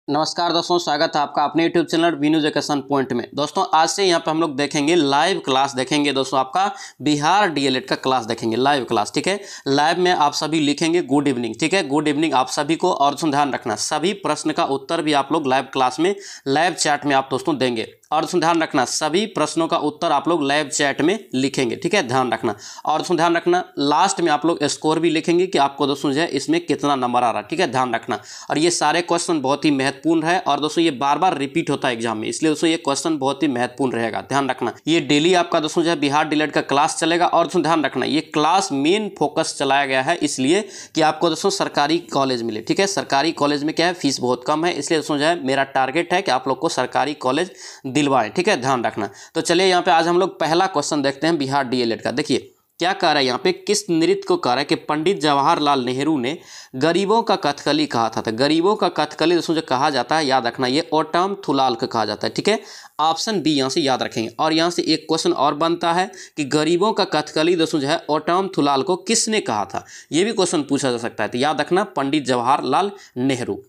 नमस्कार दोस्तों, स्वागत है आपका अपने YouTube channel V news education point में। दोस्तों आज से यहाँ पे हम लोग देखेंगे लाइव क्लास देखेंगे। दोस्तों आपका बिहार डीएलएड का क्लास देखेंगे, लाइव क्लास। ठीक है, लाइव में आप सभी लिखेंगे गुड इवनिंग। ठीक है, गुड इवनिंग आप सभी को। और दोस्तों ध्यान रखना, सभी प्रश्न का उत्तर भी आप लोग लाइव क्लास में, लाइव चैट में आप दोस्तों देंगे। और दोस्तों ध्यान रखना, सभी प्रश्नों का उत्तर आप लोग लाइव चैट में लिखेंगे। ठीक है, ध्यान रखना। और दोस्तों ध्यान रखना, लास्ट में आप लोग स्कोर भी लिखेंगे कि आपको दोस्तों जो है इसमें कितना नंबर आ रहा है। ठीक है, ध्यान रखना। और ये सारे क्वेश्चन बहुत ही महत्वपूर्ण है और दोस्तों ये बार बार रिपीट होता है एग्जाम में, इसलिए दोस्तों ये क्वेश्चन बहुत ही महत्वपूर्ण रहेगा। ध्यान रखना, ये डेली आपका दोस्तों जो है बिहार डीएलएड का क्लास चलेगा। और दोस्तों ध्यान रखना, ये क्लास मेन फोकस चलाया गया है इसलिए कि आपको दोस्तों सरकारी कॉलेज मिले। ठीक है, सरकारी कॉलेज में क्या है, फीस बहुत कम है, इसलिए दोस्तों जो है मेरा टारगेट है कि आप लोग को सरकारी कॉलेज दिलवाएं। ठीक है, ध्यान रखना। तो चलिए यहाँ पे आज हम लोग पहला क्वेश्चन देखते हैं बिहार डीएलएड का। देखिए क्या कह रहा है यहाँ पे, किस नृत्य को कह रहा है कि पंडित जवाहरलाल नेहरू ने गरीबों का कथकली कहा था। तो गरीबों का कथकली दोस्तों जो कहा जाता है, याद रखना, ये ओटम थुलाल का कहा जाता है। ठीक है, ऑप्शन बी यहाँ से याद रखेंगे। और यहाँ से एक क्वेश्चन और बनता है कि गरीबों का कथकली दोस्तों जो है ओटम थुलाल को किसने कहा था, ये भी क्वेश्चन पूछा जा सकता है। तो याद रखना, पंडित जवाहरलाल नेहरू।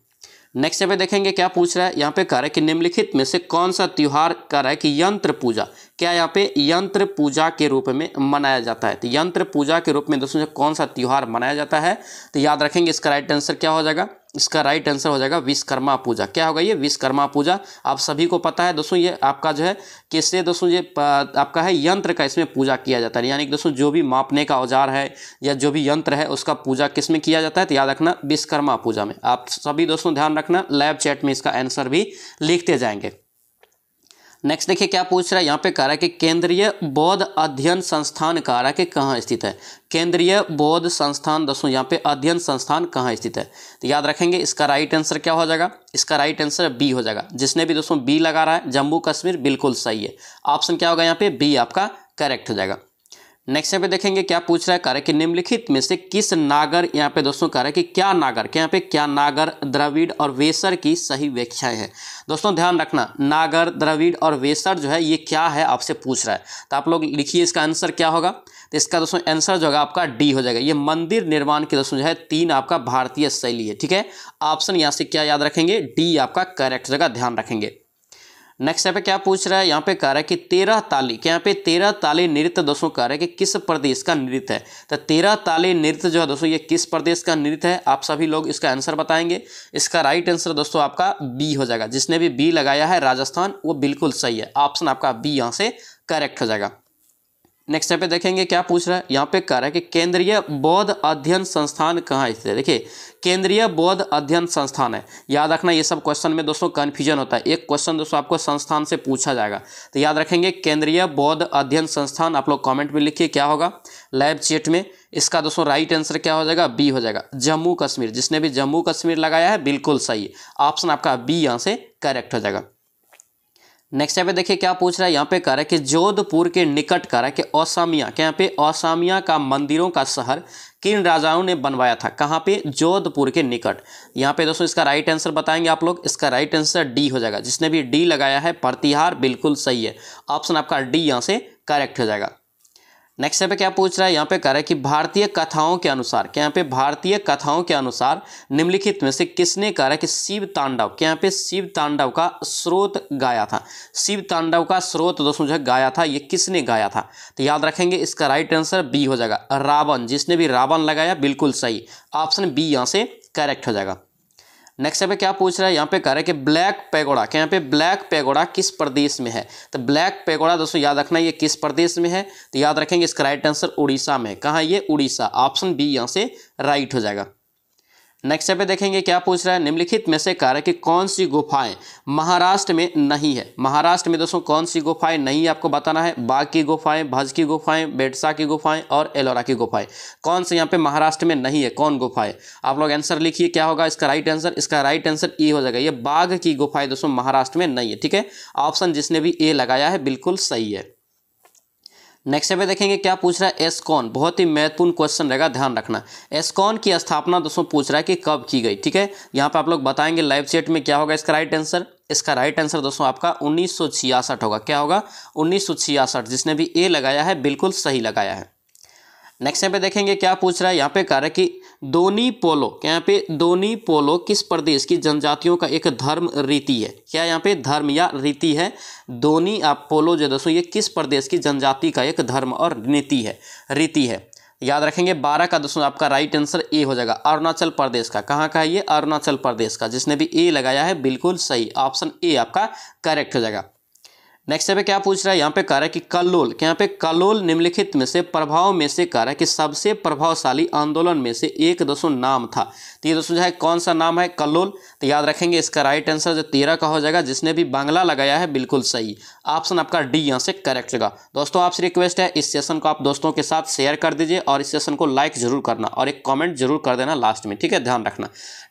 नेक्स्ट पे देखेंगे क्या पूछ रहा है यहाँ पे, कह रहा है कि निम्नलिखित में से कौन सा त्योहार कह रहा है कि यंत्र पूजा, क्या यहाँ पे यंत्र पूजा के रूप में मनाया जाता है। तो यंत्र पूजा के रूप में दोस्तों कौन सा त्योहार मनाया जाता है, तो याद रखेंगे इसका राइट आंसर क्या हो जाएगा, इसका राइट आंसर हो जाएगा विश्वकर्मा पूजा। क्या होगा ये, विश्वकर्मा पूजा। आप सभी को पता है दोस्तों, ये आपका जो है किससे दोस्तों ये आपका है यंत्र का इसमें पूजा किया जाता है। यानी कि दोस्तों जो भी मापने का औजार है या जो भी यंत्र है उसका पूजा किस में किया जाता है, तो याद रखना विश्वकर्मा पूजा में। आप सभी दोस्तों ध्यान रखना, लाइव चैट में इसका आंसर भी लिखते जाएंगे। नेक्स्ट देखिए क्या पूछ रहा है यहाँ पे, कह रहा है कि केंद्रीय बौद्ध अध्ययन संस्थान कह रहा है कि कहाँ स्थित है। केंद्रीय बौद्ध संस्थान दोस्तों यहाँ पे अध्ययन संस्थान कहाँ स्थित है, तो याद रखेंगे इसका राइट आंसर क्या हो जाएगा, इसका राइट आंसर बी हो जाएगा। जिसने भी दोस्तों बी लगा रहा है, जम्मू कश्मीर, बिल्कुल सही है। ऑप्शन क्या होगा यहाँ पे, बी आपका करेक्ट हो जाएगा। नेक्स्ट यहाँ पे देखेंगे क्या पूछ रहा है, कह रहा है कि निम्नलिखित में से किस नागर, यहाँ पे दोस्तों कह रहा है कि क्या नागर, क्या यहाँ पे क्या नागर, द्रविड़ और वेसर की सही व्याख्याएं हैं। दोस्तों ध्यान रखना, नागर, द्रविड़ और वेसर जो है ये क्या है आपसे पूछ रहा है। तो आप लोग लिखिए इसका आंसर क्या होगा, तो इसका दोस्तों आंसर जो होगा आपका डी हो जाएगा। ये मंदिर निर्माण की दोस्तों जो है 3 आपका भारतीय शैली है। ठीक है, ऑप्शन यहाँ से क्या याद रखेंगे, डी आपका करेक्ट जगह, ध्यान रखेंगे। नेक्स्ट यहाँ पे क्या पूछ रहा है, यहाँ पे कह रहा है कि 13 ताली, क्या यहाँ पे 13 ताली नृत्य दोस्तों कह रहा है कि किस प्रदेश का नृत्य है। तो 13 ताली नृत्य जो है दोस्तों ये किस प्रदेश का नृत्य है, आप सभी लोग इसका आंसर बताएंगे। इसका राइट आंसर दोस्तों आपका बी हो जाएगा। जिसने भी बी लगाया है राजस्थान, वो बिल्कुल सही है। ऑप्शन आपका बी यहाँ से करेक्ट हो जाएगा। नेक्स्ट यहाँ पे देखेंगे क्या पूछ रहा है, यहाँ पे कह रहा है कि केंद्रीय बौद्ध अध्ययन संस्थान कहाँ स्थित है। देखिए केंद्रीय बौद्ध अध्ययन संस्थान है, याद रखना ये सब क्वेश्चन में दोस्तों कन्फ्यूजन होता है। एक क्वेश्चन दोस्तों आपको संस्थान से पूछा जाएगा, तो याद रखेंगे केंद्रीय बौद्ध अध्ययन संस्थान। आप लोग कमेंट में लिखिए क्या होगा लाइव चैट में। इसका दोस्तों राइट आंसर क्या हो जाएगा, बी हो जाएगा, जम्मू कश्मीर। जिसने भी जम्मू कश्मीर लगाया है बिल्कुल सही है। ऑप्शन आपका बी यहाँ से करेक्ट हो जाएगा। नेक्स्ट यहाँ पे देखिए क्या पूछ रहा है, यहाँ पे कह रहा है कि जोधपुर के निकट कह रहा है कि असमिया, क्या यहाँ पे असमिया का मंदिरों का शहर किन राजाओं ने बनवाया था, कहाँ पे, जोधपुर के निकट। यहाँ पे दोस्तों इसका राइट आंसर बताएंगे आप लोग। इसका राइट आंसर डी हो जाएगा। जिसने भी डी लगाया है प्रतिहार, बिल्कुल सही है। ऑप्शन आपका डी यहाँ से करेक्ट हो जाएगा। नेक्स्ट यहाँ पे क्या पूछ रहा है, यहाँ पे कह रहा है कि भारतीय कथाओं के अनुसार, क्या यहाँ पे भारतीय कथाओं के अनुसार निम्नलिखित में से किसने कह रहा है कि शिव तांडव, क्या यहाँ पे शिव तांडव का स्रोत गाया था। शिव तांडव का स्रोत दोस्तों जो है गाया था, ये किसने गाया था, तो याद रखेंगे इसका राइट आंसर बी हो जाएगा, रावण। जिसने भी रावण लगाया बिल्कुल सही। ऑप्शन बी यहाँ से करेक्ट हो जाएगा। नेक्स्ट यहाँ पे क्या पूछ रहा है, यहाँ पे कह रहा है कि ब्लैक पैगोडा, क्या यहाँ पे ब्लैक पैगोडा किस प्रदेश में है। तो ब्लैक पैगोडा दोस्तों याद रखना ये किस प्रदेश में है, तो याद रखेंगे इसका राइट आंसर उड़ीसा में। कहाँ ये, उड़ीसा। ऑप्शन बी यहाँ से राइट हो जाएगा। नेक्स्ट यहाँ पे देखेंगे क्या पूछ रहा है, निम्नलिखित में से कह रहा है कि कौन सी गुफाएं महाराष्ट्र में नहीं है। महाराष्ट्र में दोस्तों कौन सी गुफाएं नहीं है आपको बताना है। बाघ की गुफाएं, भज की गुफाएं, बेडसा की गुफाएं और एलोरा की गुफाएं, कौन से यहाँ पे महाराष्ट्र में नहीं है, कौन गुफाएं। आप लोग आंसर लिखिए क्या होगा इसका राइट आंसर। इसका राइट आंसर ए हो जाएगा। ये बाघ की गुफाएं दोस्तों महाराष्ट्र में नहीं है। ठीक है, ऑप्शन जिसने भी ए लगाया है बिल्कुल सही है। नेक्स्ट पे देखेंगे क्या पूछ रहा है, एस्कॉन, बहुत ही महत्वपूर्ण क्वेश्चन रहेगा, ध्यान रखना। एस्कॉन की स्थापना दोस्तों पूछ रहा है कि कब की गई। ठीक है, यहाँ पे आप लोग बताएंगे लाइव चैट में क्या होगा इसका राइट आंसर। इसका राइट आंसर दोस्तों आपका 1966 होगा। क्या होगा, 1966। जिसने भी ए लगाया है बिल्कुल सही लगाया है। नेक्स्ट यहाँ पे देखेंगे क्या पूछ रहा है, यहाँ पे कह रहा है कि दोनी पोलो, क्या यहाँ पे दोनी पोलो किस प्रदेश की जनजातियों का एक धर्म रीति है। क्या यहाँ पे धर्म या रीति है। दोनी आप पोलो जो दोस्तों ये किस प्रदेश की जनजाति का एक धर्म और नीति है, रीति है। याद रखेंगे 12 का दोस्तों आपका राइट आंसर ए हो जाएगा, अरुणाचल प्रदेश का। कहाँ का है ये, अरुणाचल प्रदेश का। जिसने भी ए लगाया है बिल्कुल सही, ऑप्शन ए आपका करेक्ट हो जाएगा। नेक्स्ट पे क्या पूछ रहा है, यहाँ पे कह रहा है कि कल्लोल, क्या यहाँ पे कल्लोल निम्नलिखित में से प्रभाव में से कह रहा है कि सबसे प्रभावशाली आंदोलन में से एक दोस्तों नाम था। तो ये दोस्तों जो है कौन सा नाम है, कल्लोल। तो याद रखेंगे इसका राइट आंसर जो 13 का हो जाएगा। जिसने भी बांग्ला लगाया है बिल्कुल सही, ऑप्शन आपका डी यहाँ से करेक्ट होगा। दोस्तों आपसे रिक्वेस्ट है इस सेशन को आप दोस्तों के साथ शेयर कर दीजिए और इस सेशन को लाइक जरूर करना और एक कॉमेंट जरूर कर देना लास्ट में, ठीक है, ध्यान रखना।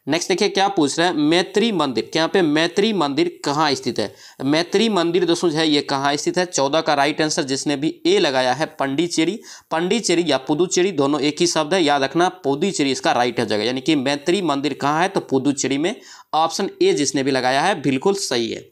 नेक्स्ट देखिए क्या पूछ रहे हैं, मैत्री मंदिर, क्या यहाँ पे मैत्री मंदिर कहाँ स्थित है। मैत्री मंदिर दोस्तों जो है ये कहाँ स्थित है। 14 का राइट आंसर जिसने भी ए लगाया है पंडिचेरी, पंडिचेरी या पुदुचेरी दोनों एक ही शब्द है, याद रखना पुदुचेरी इसका राइट हो जाएगा। यानी कि मैत्री मंदिर कहाँ है तो पुदुचेरी में, ऑप्शन ए जिसने भी लगाया है बिल्कुल सही है।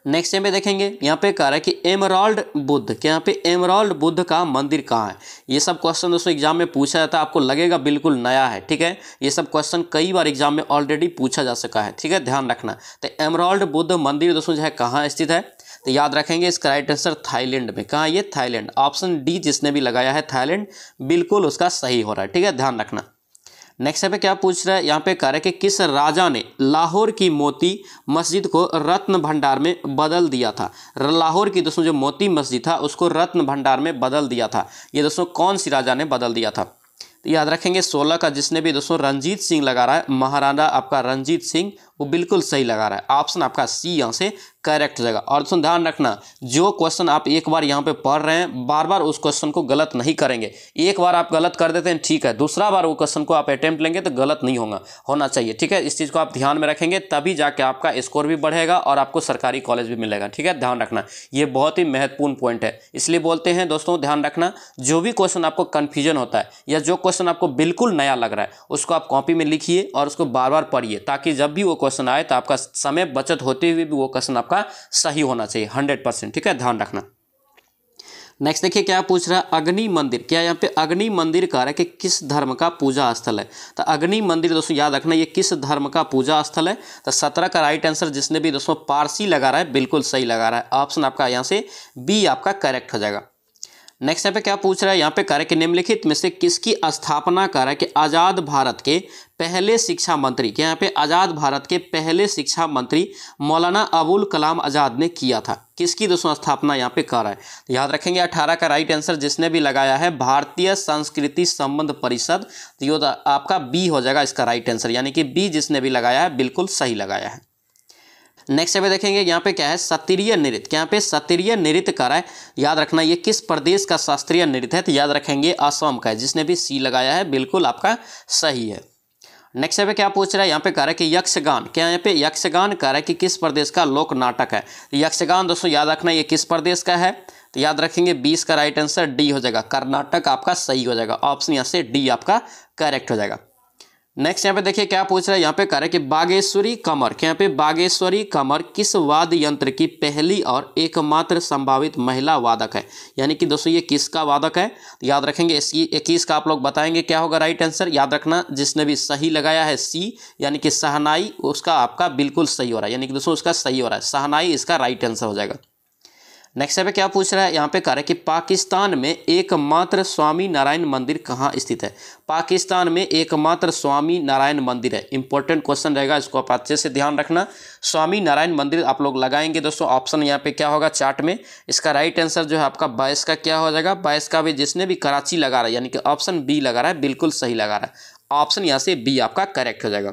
नेक्स्ट में देखेंगे यहाँ पे कह रहा है कि एमराल्ड बुद्ध, क्या यहाँ पे एमराल्ड बुद्ध का मंदिर कहाँ है। ये सब क्वेश्चन दोस्तों एग्जाम में पूछा जाता है, आपको लगेगा बिल्कुल नया है, ठीक है। ये सब क्वेश्चन कई बार एग्जाम में ऑलरेडी पूछा जा सका है, ठीक है, ध्यान रखना। तो एमराल्ड बुद्ध मंदिर दोस्तों जो है कहाँ स्थित है, तो याद रखेंगे इसका राइट आंसर थाईलैंड में। कहाँ ये, थाईलैंड, ऑप्शन डी जिसने भी लगाया है थाईलैंड बिल्कुल उसका सही हो रहा है, ठीक है, ध्यान रखना। नेक्स्ट पे क्या पूछ रहा है, यहाँ पे कह रहा है कि किस राजा ने लाहौर की मोती मस्जिद को रत्न भंडार में बदल दिया था। लाहौर की दोस्तों जो मोती मस्जिद था उसको रत्न भंडार में बदल दिया था। ये दोस्तों कौन सी राजा ने बदल दिया था। तो याद रखेंगे 16 का जिसने भी दोस्तों रंजीत सिंह लगा रहा है, महाराणा आपका रंजीत सिंह, वो बिल्कुल सही लगा रहा है, ऑप्शन आपका सी यहाँ से करेक्ट हो जाएगा। और दोस्तों ध्यान रखना जो क्वेश्चन आप एक बार यहाँ पे पढ़ रहे हैं बार बार उस क्वेश्चन को गलत नहीं करेंगे। एक बार आप गलत कर देते हैं ठीक है, दूसरा बार वो क्वेश्चन को आप अटेम्प्ट लेंगे तो गलत नहीं होना चाहिए, ठीक है। इस चीज़ को आप ध्यान में रखेंगे तभी जाके आपका स्कोर भी बढ़ेगा और आपको सरकारी कॉलेज भी मिलेगा, ठीक है, ध्यान रखना। ये बहुत ही महत्वपूर्ण पॉइंट है, इसलिए बोलते हैं दोस्तों ध्यान रखना। जो भी क्वेश्चन आपको कन्फ्यूजन होता है या जो क्वेश्चन आपको बिल्कुल नया लग रहा है उसको आप कॉपी में लिखिए और उसको बार बार पढ़िए, ताकि जब भी वो क्वेश्चन आए तो आपका समय बचत होते हुए भी वो क्वेश्चन आपका सही होना चाहिए 100%, ठीक है, ध्यान रखना। नेक्स्ट देखिए क्या पूछ रहा है, अग्नि मंदिर, क्या यहाँ पे अग्नि मंदिर कह रहा है कि किस धर्म का पूजा स्थल है। तो अग्नि मंदिर दोस्तों याद रखना ये किस धर्म का पूजा स्थल है। तो 17 का राइट आंसर जिसने भी दोस्तों पारसी लगा रहा है बिल्कुल सही लगा रहा है, ऑप्शन आपका यहाँ से बी आपका करेक्ट हो जाएगा। नेक्स्ट यहाँ पे क्या पूछ रहा है, यहाँ पे कह रहा है कि निम्नलिखित में से किसकी स्थापना कर रहा है कि आज़ाद भारत के पहले शिक्षा मंत्री, क्या यहाँ पे आज़ाद भारत के पहले शिक्षा मंत्री मौलाना अबुल कलाम आज़ाद ने किया था। किसकी दोस्तों स्थापना यहाँ पे कर रहा है। तो याद रखेंगे 18 का राइट आंसर जिसने भी लगाया है भारतीय संस्कृति संबंध परिषद, तो ये आपका बी हो जाएगा इसका राइट आंसर, यानी कि बी जिसने भी लगाया है बिल्कुल सही लगाया है। नेक्स्ट पे देखेंगे यहाँ पे क्या है, शास्त्रीय नृत्य, क्या यहाँ पे शास्त्रीय नृत्य कर रहा है। याद रखना ये किस प्रदेश का शास्त्रीय नृत्य है, तो याद रखेंगे असम का है, जिसने भी सी लगाया है बिल्कुल आपका सही है। नेक्स्ट पे क्या पूछ रहा है, यहाँ पे कह रहा है कि यक्षगान, क्या यहाँ पे यक्षगान कह रहा है कि किस प्रदेश का लोक नाटक है। यक्षगान दोस्तों याद रखना ये किस प्रदेश का है, तो याद रखेंगे 20 का राइट आंसर डी हो जाएगा, कर्नाटक आपका सही हो जाएगा, ऑप्शन यहाँ से डी आपका करेक्ट हो जाएगा। नेक्स्ट यहाँ पे देखिए क्या पूछ रहा है, यहाँ पे कह रहा है कि बागेश्वरी कमर, क्या यहाँ पे बागेश्वरी कमर किस वाद्य यंत्र की पहली और एकमात्र संभावित महिला वादक है। यानी कि दोस्तों ये किसका वादक है, तो याद रखेंगे 21 का आप लोग बताएंगे क्या होगा राइट आंसर। याद रखना जिसने भी सही लगाया है सी, यानी कि शहनाई, उसका आपका बिल्कुल सही हो रहा है, यानी कि दोस्तों उसका सही हो रहा है, शहनाई इसका राइट आंसर हो जाएगा। नेक्स्ट पे क्या पूछ रहा है, यहाँ पे कह रहा है कि पाकिस्तान में एकमात्र स्वामी नारायण मंदिर कहाँ स्थित है। पाकिस्तान में एकमात्र स्वामी नारायण मंदिर है, इंपॉर्टेंट क्वेश्चन रहेगा, इसको आप अच्छे से ध्यान रखना। स्वामी नारायण मंदिर आप लोग लगाएंगे दोस्तों, ऑप्शन यहाँ पे क्या होगा चार्ट में, इसका राइट आंसर जो है आपका 22 का क्या हो जाएगा, 22 का भी जिसने भी कराची लगा रहा है यानी कि ऑप्शन बी लगा रहा है बिल्कुल सही लगा रहा है, ऑप्शन यहाँ से बी आपका करेक्ट हो जाएगा।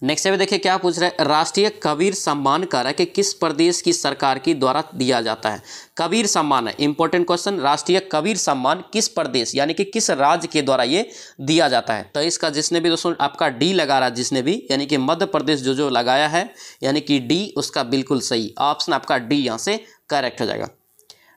नेक्स्ट पे देखिए क्या पूछ रहा है, राष्ट्रीय कबीर सम्मान कह रहा है कि किस प्रदेश की सरकार की द्वारा दिया जाता है। कबीर सम्मान है इंपॉर्टेंट क्वेश्चन, राष्ट्रीय कबीर सम्मान किस प्रदेश यानी कि किस राज्य के द्वारा ये दिया जाता है। तो इसका जिसने भी दोस्तों आपका डी लगा रहा है जिसने भी, यानी कि मध्य प्रदेश जो लगाया है, यानी कि डी उसका बिल्कुल सही, ऑप्शन आपका डी यहाँ से करेक्ट हो जाएगा।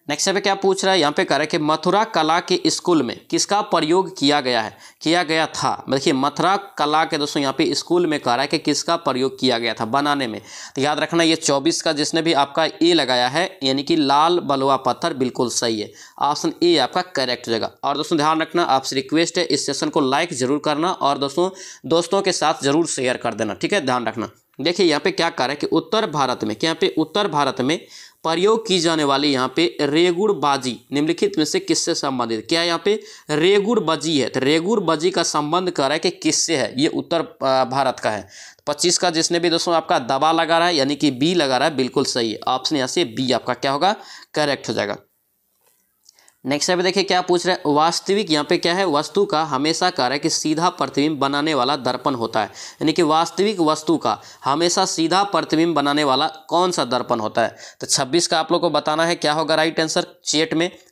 नेक्स्ट यहाँ पे क्या पूछ रहा है, यहाँ पे कह रहा है कि मथुरा कला के स्कूल में किसका प्रयोग किया गया है, किया गया था। देखिए मथुरा कला के दोस्तों यहाँ पे स्कूल में कह रहा है कि किसका प्रयोग किया गया था बनाने में। तो याद रखना ये 24 का जिसने भी आपका ए लगाया है यानी कि लाल बलुआ पत्थर बिल्कुल सही है, ऑप्शन ए आपका करेक्ट हो जाएगा। और दोस्तों ध्यान रखना आपसे रिक्वेस्ट है इस सेशन को लाइक जरूर करना और दोस्तों के साथ जरूर शेयर कर देना, ठीक है। ध्यान रखना देखिए यहाँ पे क्या कह रहा है कि उत्तर भारत में, क्या यहाँ पे उत्तर भारत में प्रयोग की जाने वाली यहाँ पे रेगुड़बाजी निम्नलिखित में से किससे संबंधित, क्या यहाँ पे रेगुड़बाजी है। तो रेगुड़बाजी का संबंध कर रहा है कि किससे है, ये उत्तर भारत का है। 25 का जिसने भी दोस्तों आपका दबा लगा रहा है यानी कि बी लगा रहा है बिल्कुल सही है, ऑप्शन यहाँ से बी आपका क्या होगा, करेक्ट हो जाएगा। नेक्स्ट यहाँ पे देखिए क्या पूछ रहा है, वास्तविक यहाँ पे क्या है, वस्तु का हमेशा कह रहा है कि सीधा प्रतिबिंब बनाने वाला दर्पण होता है, यानी कि वास्तविक वस्तु का हमेशा सीधा प्रतिबिंब बनाने वाला कौन सा दर्पण होता है। तो 26 का आप लोग को बताना है क्या होगा राइट आंसर।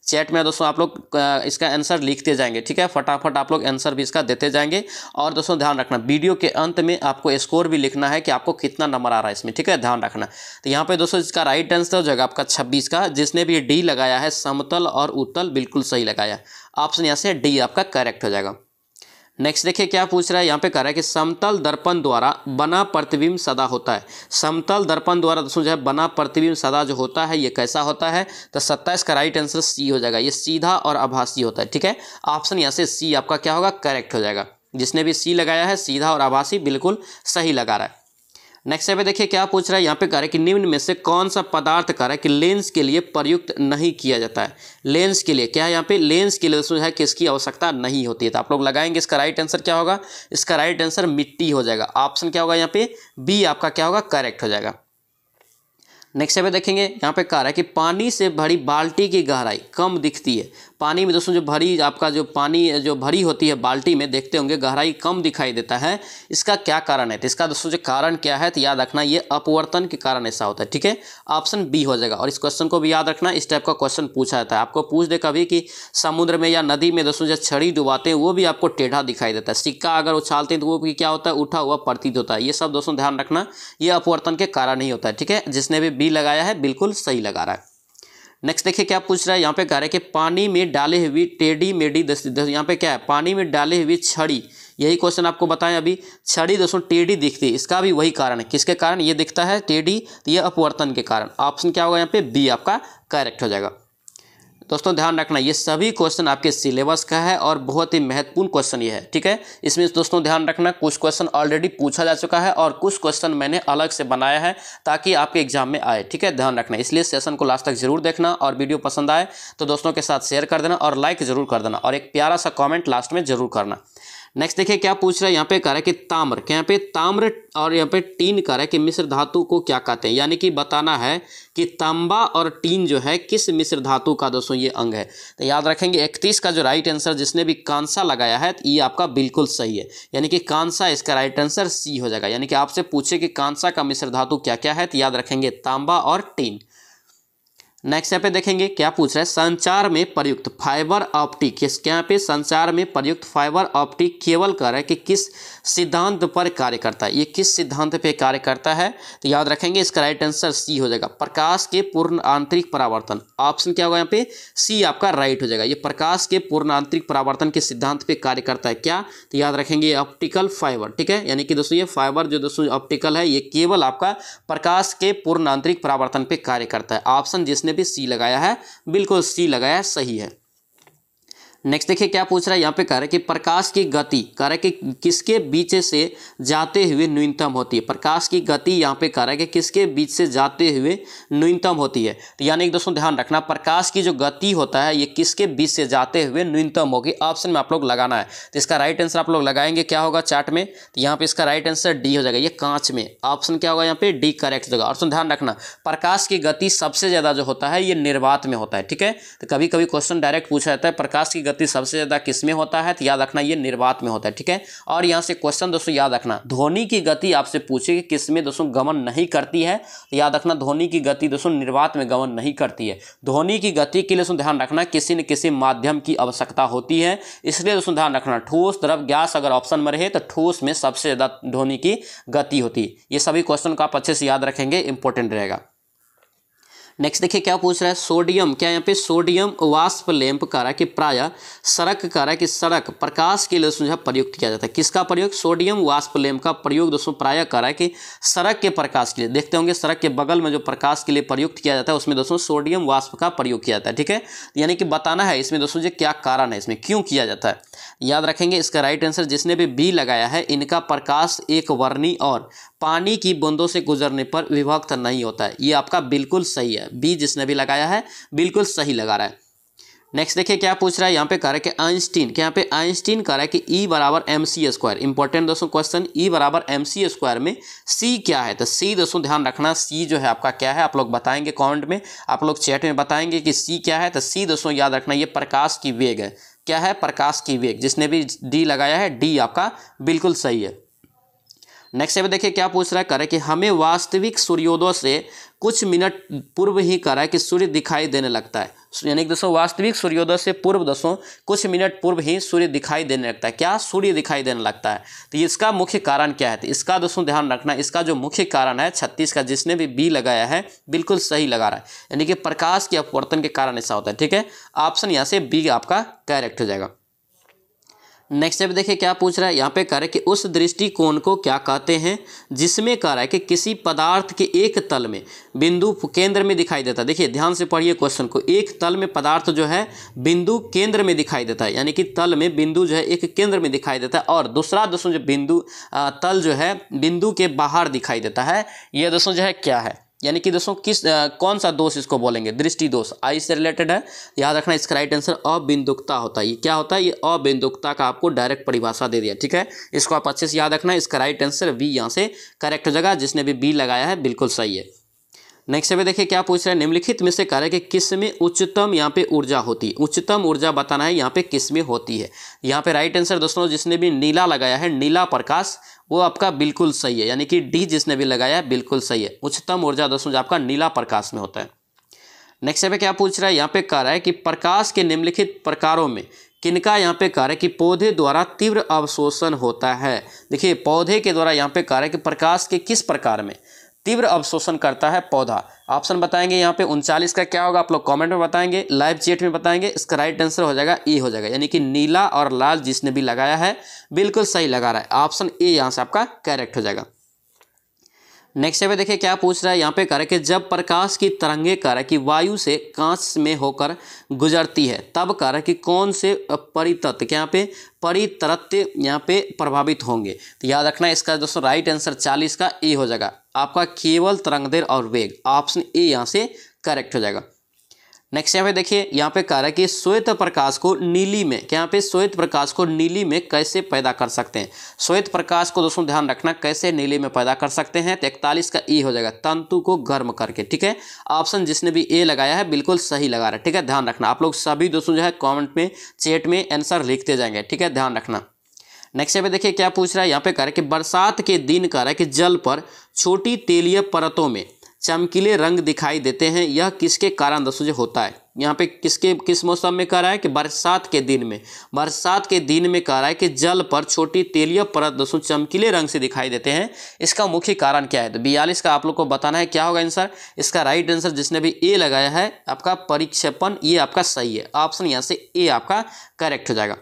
चैट में दोस्तों आप लोग इसका आंसर लिखते जाएंगे, ठीक है, फटाफट आप लोग आंसर भी इसका देते जाएंगे। और दोस्तों ध्यान रखना वीडियो के अंत में आपको स्कोर भी लिखना है कि आपको कितना नंबर आ रहा है इसमें, ठीक है, ध्यान रखना। तो यहाँ पे दोस्तों इसका राइट आंसर हो जाएगा आपका 26 का, जिसने भी डी लगाया है समतल और उत्तल बिल्कुल सही लगाया, ऑप्शन यहाँ से डी आपका करेक्ट हो जाएगा। नेक्स्ट देखिए क्या पूछ रहा है, यहाँ पे कह रहा है कि समतल दर्पण द्वारा बना प्रतिबिंब सदा होता है। समतल दर्पण द्वारा दोस्तों जो है बना प्रतिबिंब सदा जो होता है ये कैसा होता है। तो 27 का राइट आंसर सी हो जाएगा, ये सीधा और आभासी होता है, ठीक है, ऑप्शन यहाँ से सी आपका क्या होगा, करेक्ट हो जाएगा। जिसने भी सी लगाया है सीधा और आभासी बिल्कुल सही लगा रहा है। नेक्स्ट यहाँ पे देखिए क्या पूछ रहा है, यहाँ पे कह रहा है कि निम्न में से कौन सा पदार्थ कह रहा है कि लेंस के लिए प्रयुक्त नहीं किया जाता है। लेंस के लिए क्या है, यहाँ पे लेंस के लिए दोस्तों है किसकी आवश्यकता नहीं होती है। तो आप लोग लगाएंगे इसका राइट आंसर क्या होगा, इसका राइट आंसर मिट्टी हो जाएगा, ऑप्शन क्या होगा यहाँ पे बी आपका क्या होगा, करेक्ट हो जाएगा। नेक्स्ट यहाँ पे देखेंगे यहाँ पे कह रहा है कि पानी से भरी बाल्टी की गहराई कम दिखती है। पानी में दोस्तों जो भरी आपका जो पानी जो भरी होती है बाल्टी में देखते होंगे गहराई कम दिखाई देता है, इसका क्या कारण है। तो इसका दोस्तों जो कारण क्या है तो याद रखना ये अपवर्तन के कारण ऐसा होता है, ठीक है, ऑप्शन बी हो जाएगा। और इस क्वेश्चन को भी याद रखना, इस टाइप का क्वेश्चन पूछा जाता है, आपको पूछ दे कभी कि समुद्र में या नदी में दोस्तों जो छड़ी डुबाते हैं वो भी आपको टेढ़ा दिखाई देता है, सिक्का अगर उछालते हैं तो वो भी क्या होता है, उठा हुआ प्रतीत होता है। ये सब दोस्तों ध्यान रखना ये अपवर्तन के कारण ही होता है, ठीक है। जिसने भी बी लगाया है बिल्कुल सही लगा रहा है। नेक्स्ट देखिए क्या पूछ रहा है, यहाँ पे कह रहा है कि पानी में डाले हुई टेढ़ी मेढ़ी यहाँ पे क्या है, पानी में डाले हुई छड़ी, यही क्वेश्चन आपको बताएं अभी, छड़ी दोस्तों टेढ़ी दिखती है, इसका भी वही कारण है, किसके कारण ये दिखता है टेढ़ी, तो ये अपवर्तन के कारण, ऑप्शन क्या होगा यहाँ पे बी आपका करेक्ट हो जाएगा। दोस्तों ध्यान रखना ये सभी क्वेश्चन आपके सिलेबस का है और बहुत ही महत्वपूर्ण क्वेश्चन ये है, ठीक है। इसमें दोस्तों ध्यान रखना कुछ क्वेश्चन ऑलरेडी पूछा जा चुका है और कुछ क्वेश्चन मैंने अलग से बनाया है ताकि आपके एग्जाम में आए, ठीक है, ध्यान रखना। इसलिए सेशन को लास्ट तक जरूर देखना और वीडियो पसंद आए तो दोस्तों के साथ शेयर कर देना और लाइक जरूर कर देना और एक प्यारा सा कॉमेंट लास्ट में जरूर करना। नेक्स्ट देखिए क्या पूछ रहा है, यहाँ पे कह रहा है कि ताम्र, क्या यहाँ पे ताम्र और यहाँ पे टीन कह रहा है कि मिश्र धातु को क्या कहते हैं, यानी कि बताना है कि तांबा और टीन जो है किस मिश्र धातु का दोस्तों ये अंग है। तो याद रखेंगे 31 का जो राइट आंसर जिसने भी कांसा लगाया है तो ये आपका बिल्कुल सही है, यानी कि कांसा इसका राइट आंसर सी हो जाएगा। यानी कि आपसे पूछे कि कांसा का मिश्र धातु क्या क्या है तो याद रखेंगे तांबा और टीन। नेक्स्ट यहाँ पे देखेंगे क्या पूछ रहा है, संचार में प्रयुक्त फाइबर ऑप्टिक, यहाँ पे संचार में प्रयुक्त फाइबर ऑप्टिक केबल कह रहा है कि किस सिद्धांत पर कार्य करता है, ये किस सिद्धांत पे कार्य करता है। तो याद रखेंगे इसका राइट आंसर सी हो जाएगा, प्रकाश के पूर्ण आंतरिक परावर्तन, ऑप्शन क्या होगा यहाँ पे सी आपका राइट हो जाएगा। ये प्रकाश के पूर्ण आंतरिक परावर्तन के सिद्धांत पे कार्य करता है क्या, तो याद रखेंगे ऑप्टिकल फाइबर, ठीक है, यानी कि दोस्तों ये फाइबर जो दोस्तों ऑप्टिकल है ये केवल आपका प्रकाश के पूर्ण आंतरिक परावर्तन पे कार्य करता है, ऑप्शन जिसने भी सी लगाया है बिल्कुल सी लगाया सही है। नेक्स्ट देखिए क्या पूछ रहा है, यहाँ पे कह रहा है कि प्रकाश की गति कह रहा है कि किसके बीच से जाते हुए न्यूनतम होती है। प्रकाश की गति यहाँ पे कह रहा है कि किसके बीच से जाते हुए न्यूनतम होती है। तो यानी कि दोस्तों ध्यान रखना प्रकाश की जो गति होता है ये किसके बीच से जाते हुए न्यूनतम होगी, ऑप्शन में आप लोग लगाना है। तो इसका राइट आंसर आप लोग लगाएंगे क्या होगा चार्ट में, तो यहाँ पे इसका राइट आंसर डी हो जाएगा, ये कांच में, ऑप्शन क्या होगा यहाँ पे डी करेक्ट होगा। और ध्यान रखना प्रकाश की गति सबसे ज्यादा जो होता है ये निर्वात में होता है, ठीक है। तो कभी कभी क्वेश्चन डायरेक्ट पूछा जाता है प्रकाश की सबसे ज्यादा किसमें होता है, तो याद रखना ये निर्वात में होता है, ठीक है। और यहां से क्वेश्चन दोस्तों याद रखना ध्वनि की गति आपसे पूछे कि किसमें दोस्तों गमन नहीं करती है, तो याद रखना ध्वनि की गति दोस्तों निर्वात में गमन नहीं करती है। ध्वनि की गति के लिए दोस्तों ध्यान रखना किसी न किसी माध्यम की आवश्यकता होती है, इसलिए दोस्तों ध्यान रखना ठोस द्रव गैस अगर ऑप्शन में रहे तो ठोस में सबसे ज्यादा ध्वनि की गति होती है। ये सभी क्वेश्चन को आप अच्छे से याद रखेंगे, इंपॉर्टेंट रहेगा। नेक्स्ट देखिए क्या पूछ रहा है, सोडियम, क्या यहाँ पे सोडियम वाष्प लैंप कह रहा है कि प्रायः सड़क कह रहा है कि सड़क प्रकाश के लिए दोस्तों जो प्रयुक्त किया जाता है। किसका प्रयोग? सोडियम वाष्प लैंप का प्रयोग दोस्तों प्रायः कह रहा है कि सड़क के प्रकाश के लिए। देखते होंगे सड़क के बगल में जो प्रकाश के लिए प्रयुक्त किया जाता है उसमें दोस्तों सोडियम वाष्प का प्रयोग किया जाता है। ठीक है, यानी कि बताना है इसमें दोस्तों जो क्या कारण है, इसमें क्यों किया जाता है, याद रखेंगे। इसका राइट आंसर जिसने भी बी लगाया है, इनका प्रकाश एक वर्णी और पानी की बूंदों से गुजरने पर विभक्त नहीं होता है। ये आपका बिल्कुल सही है, बी जिसने भी लगाया है बिल्कुल सही लगा रहा है। नेक्स्ट देखिए क्या पूछ रहा है, यहाँ पे कह रहा है कि आइंस्टीन, क्या यहाँ पे आइंस्टीन कह रहा है कि ई बराबर एम सी स्क्वायर। इंपॉर्टेंट दोस्तों क्वेश्चन, ई बराबर एम सी स्क्वायर में सी क्या है? तो सी दोस्तों ध्यान रखना, सी जो है आपका क्या है, आप लोग बताएंगे कमेंट में, आप लोग चैट में बताएंगे कि सी क्या है। तो सी दोस्तों याद रखना ये प्रकाश की वेग है। क्या है? प्रकाश की वेग। जिसने भी डी लगाया है डी आपका बिल्कुल सही है। नेक्स्ट यहाँ देखिए क्या पूछ रहा है, कह रहा है कि हमें वास्तविक सूर्योदय से कुछ मिनट पूर्व ही कह रहा है कि सूर्य दिखाई देने लगता है। यानी कि दोस्तों वास्तविक सूर्योदय से पूर्व दोस्तों कुछ मिनट पूर्व ही सूर्य दिखाई देने लगता है। क्या? सूर्य दिखाई देने लगता है। तो इसका मुख्य कारण क्या है? तो इसका दोस्तों ध्यान रखना, इसका जो मुख्य कारण है 36 का, जिसने भी बी लगाया है बिल्कुल सही लगा रहा है, यानी कि प्रकाश के अपवर्तन के कारण ऐसा होता है। ठीक है, ऑप्शन यहाँ से बी आपका करेक्ट हो जाएगा। नेक्स्ट स्टेप देखिए क्या पूछ रहा है, यहाँ पे कह रहा है कि उस दृष्टिकोण को क्या कहते हैं जिसमें कह रहा है कि किसी पदार्थ के एक तल में बिंदु केंद्र में दिखाई देता है। देखिए ध्यान से पढ़िए क्वेश्चन को, एक तल में पदार्थ जो है बिंदु केंद्र में दिखाई देता है, यानी कि तल में बिंदु जो है एक केंद्र में दिखाई देता है, और दूसरा दोस्तों जो बिंदु तल जो है बिंदु के बाहर दिखाई देता है। यह दोस्तों जो है क्या है, यानी कि दोस्तों कौन सा दोष इसको बोलेंगे? दृष्टि दोष, आई से रिलेटेड है। याद रखना इसका राइट आंसर अबिंदुकता होता है। ये क्या होता है? ये अबिंदुकता का आपको डायरेक्ट परिभाषा दे दिया। ठीक है, इसको आप अच्छे से याद रखना। इसका राइट आंसर बी यहाँ से करेक्ट हो जाएगा। जिसने भी बी लगाया है बिल्कुल सही है। नेक्स्ट पे देखिए क्या पूछ रहा है, निम्नलिखित में से कह रहा है कि किस में उच्चतम यहाँ पे ऊर्जा होती है। उच्चतम ऊर्जा बताना है यहाँ पे किस में होती है। यहाँ पे राइट आंसर दोस्तों जिसने भी नीला लगाया है, नीला प्रकाश, वो आपका बिल्कुल सही है, यानी कि डी जिसने भी लगाया है बिल्कुल सही है। उच्चतम ऊर्जा दोस्तों जो आपका नीला प्रकाश में होता है। नेक्स्ट पे क्या पूछ रहा है, यहाँ पे कह रहा है कि प्रकाश के निम्नलिखित प्रकारों में किनका यहाँ पे कह रहा है कि पौधे द्वारा तीव्र अवशोषण होता है। देखिए पौधे के द्वारा यहाँ पे कह रहा है कि प्रकाश के किस प्रकार में तीव्र अवशोषण करता है पौधा। ऑप्शन बताएंगे यहाँ पे 39 का क्या होगा, आप लोग कमेंट में बताएंगे, लाइव चैट में बताएंगे। इसका राइट आंसर हो जाएगा ए हो जाएगा, यानी कि नीला और लाल जिसने भी लगाया है बिल्कुल सही लगा रहा है। ऑप्शन ए यहाँ से आपका करेक्ट हो जाएगा। नेक्स्ट पे देखिए क्या पूछ रहा है, यहाँ पे कह रहा है कि जब प्रकाश की तरंगे कह रहा है कि वायु से कांच में होकर गुजरती है तब कह रहा है कि कौन से परितत्व, क्या यहाँ पे परितत्व यहाँ पे प्रभावित होंगे। तो याद रखना इसका दोस्तों राइट आंसर 40 का ए हो जाएगा आपका, केवल तरंगदैर्घ्य और वेग। ऑप्शन ए यहाँ से करेक्ट हो जाएगा। नेक्स्ट यहाँ पे देखिए यहाँ पे कह रहा है कि श्वेत प्रकाश को नीली में, क्या यहाँ पे श्वेत प्रकाश को नीली में कैसे पैदा कर सकते हैं। श्वेत प्रकाश को दोस्तों ध्यान रखना कैसे नीली में पैदा कर सकते हैं। तो 41 का ई हो जाएगा, तंतु को गर्म करके। ठीक है, ऑप्शन जिसने भी ए लगाया है बिल्कुल सही लगा रहा है। ठीक है, ध्यान रखना आप लोग सभी दोस्तों जो है कॉमेंट में चैट में आंसर लिखते जाएंगे। ठीक है, ध्यान रखना। नेक्स्ट पे देखिए क्या पूछ रहा है, यहाँ पे कह रहा है कि बरसात के दिन कह रहा है कि जल पर छोटी तेलीय परतों में चमकीले रंग दिखाई देते हैं। यह किसके कारण दोस्तों जो होता है। यहाँ पे किस मौसम में कह रहा है कि बरसात के दिन में, बरसात के दिन में कह रहा है कि जल पर छोटी तेलीय परत दोस्तों चमकीले रंग से दिखाई देते हैं। इसका मुख्य कारण क्या है। तो 42 का आप लोग को बताना है क्या होगा आंसर। इसका राइट आंसर जिसने भी ए लगाया है आपका परिक्षेपण, ये आपका सही है। ऑप्शन यहाँ से ए आपका करेक्ट हो जाएगा।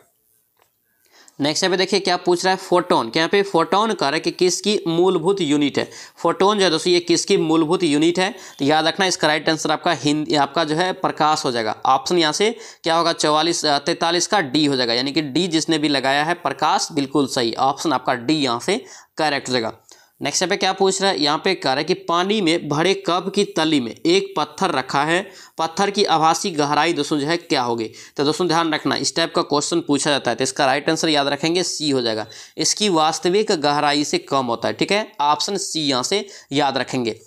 नेक्स्ट यहाँ पे देखिए क्या पूछ रहा है, फोटोन, क्या यहाँ पे फोटोन कह रहा है कि किसकी मूलभूत यूनिट है। फोटोन जो है दोस्तों ये किसकी मूलभूत यूनिट है। तो याद रखना इसका राइट आंसर आपका हिंदी आपका जो है प्रकाश हो जाएगा। ऑप्शन यहाँ से क्या होगा 43 का डी हो जाएगा, यानी कि डी जिसने भी लगाया है प्रकाश बिल्कुल सही। ऑप्शन आपका डी यहाँ से करेक्ट हो जाएगा। नेक्स्ट पे क्या पूछ रहा है, यहाँ पे कह रहा है कि पानी में भरे कप की तली में एक पत्थर रखा है, पत्थर की आभासी गहराई दोस्तों जो है क्या होगी। तो दोस्तों ध्यान रखना इस टाइप का क्वेश्चन पूछा जाता है, तो इसका राइट आंसर याद रखेंगे सी हो जाएगा। इसकी वास्तविक गहराई से कम होता है। ठीक है, ऑप्शन सी यहाँ से याद रखेंगे।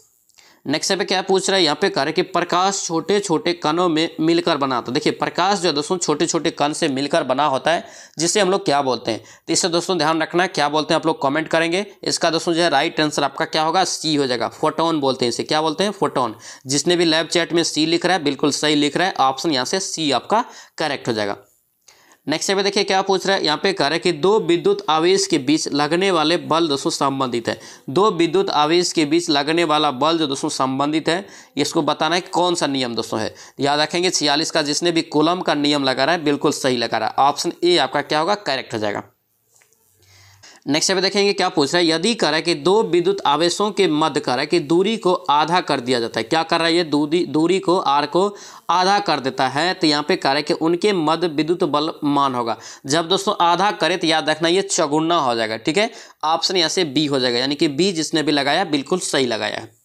नेक्स्ट पे क्या पूछ रहा है, यहाँ पे कह रहा है कि प्रकाश छोटे छोटे कणों में मिलकर बना होता है। देखिए प्रकाश जो है दोस्तों छोटे छोटे कण से मिलकर बना होता है, जिसे हम लोग क्या बोलते हैं। तो इससे दोस्तों ध्यान रखना क्या बोलते हैं आप लोग कमेंट करेंगे। इसका दोस्तों जो है राइट आंसर आपका क्या होगा, सी हो जाएगा। फोटोन बोलते हैं इसे, क्या बोलते हैं, फोटोन। जिसने भी लाइव चैट में सी लिख रहा है बिल्कुल सही लिख रहा है। ऑप्शन यहाँ से सी आपका करेक्ट हो जाएगा। नेक्स्ट पे देखिए क्या पूछ रहा है, यहाँ पे कह रहा है कि दो विद्युत आवेश के बीच लगने वाले बल दोस्तों संबंधित है। दो विद्युत आवेश के बीच लगने वाला बल जो दोस्तों संबंधित है, इसको बताना है कौन सा नियम दोस्तों है। याद रखेंगे 46 का, जिसने भी कूलम का नियम लगा रहा है बिल्कुल सही लगा रहा है। ऑप्शन ए आपका क्या होगा, करेक्ट हो जाएगा। नेक्स्ट पे देखेंगे क्या पूछ रहा है, यदि कह रहा है कि दो विद्युत आवेशों के मध्य कह रहा है कि दूरी को आधा कर दिया जाता है। क्या कर रहा है ये, दूरी को आर को आधा कर देता है, तो यहाँ पे कह रहा है कि उनके मध्य विद्युत बल मान होगा। जब दोस्तों आधा करे तो याद रखना ये चौगुना हो जाएगा, ठीक है। ऑप्शन यहाँ से बी हो जाएगा, यानी कि बी जिसने भी लगाया बिल्कुल सही लगाया है।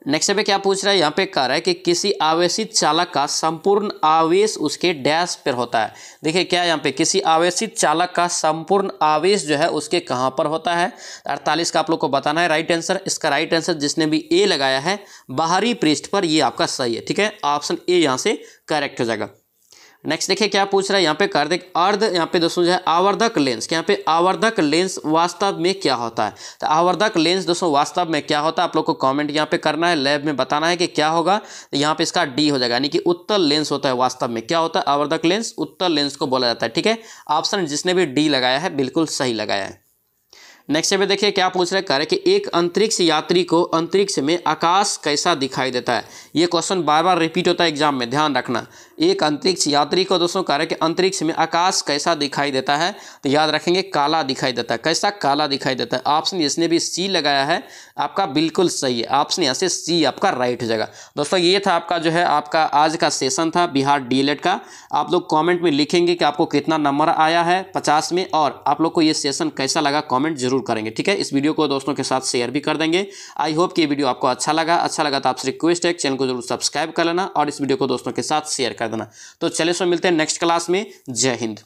नेक्स्ट पे क्या पूछ रहा है, यहाँ पे कह रहा है कि किसी आवेशित चालक का संपूर्ण आवेश उसके डैश पर होता है। देखिए क्या यहाँ पे, किसी आवेशित चालक का संपूर्ण आवेश जो है उसके कहाँ पर होता है। 48 का आप लोग को बताना है राइट आंसर। इसका राइट आंसर जिसने भी ए लगाया है बाहरी पृष्ठ पर, ये आपका सही है, ठीक है। ऑप्शन ए यहाँ से करेक्ट हो जाएगा। नेक्स्ट देखिए क्या पूछ रहा है, यहाँ पे कर दे अर्ध, यहाँ पे दोस्तों जो है आवर्धक लेंस। यहाँ पे आवर्धक लेंस वास्तव में क्या होता है। तो आवर्धक लेंस दोस्तों वास्तव में क्या होता है, आप लोग को कमेंट यहाँ पे करना है, लैब में बताना है कि क्या होगा। तो यहाँ पे इसका डी हो जाएगा, यानी कि उत्तल लेंस होता है। वास्तव में क्या होता है, आवर्धक लेंस उत्तल लेंस को बोला जाता है, ठीक है। ऑप्शन जिसने भी डी लगाया है बिल्कुल सही लगाया है। नेक्स्ट पे देखिए क्या पूछ रहे हैं, कह रहे कि एक अंतरिक्ष यात्री को अंतरिक्ष में आकाश कैसा दिखाई देता है। ये क्वेश्चन बार बार रिपीट होता है एग्जाम में, ध्यान रखना। एक अंतरिक्ष यात्री को दोस्तों कह रहे कि अंतरिक्ष में आकाश कैसा दिखाई देता है, तो याद रखेंगे काला दिखाई देता है। कैसा, काला दिखाई देता है। ऑप्शन जिसने भी सी लगाया है आपका बिल्कुल सही है। ऑप्शन यहाँ से सी आपका राइट हो जाएगा। दोस्तों ये था आपका जो है आपका आज का सेशन था बिहार डीएलएड का। आप लोग कॉमेंट में लिखेंगे कि आपको कितना नंबर आया है 50 में, और आप लोग को ये सेशन कैसा लगा कॉमेंट जरूर करेंगे, ठीक है। इस वीडियो को दोस्तों के साथ शेयर भी कर देंगे। आई होप कि ये वीडियो आपको अच्छा लगा तो आपसे रिक्वेस्ट है चैनल को जरूर सब्सक्राइब कर लेना और इस वीडियो को दोस्तों के साथ शेयर कर देना। तो चलिए सो मिलते हैं नेक्स्ट क्लास में। जय हिंद।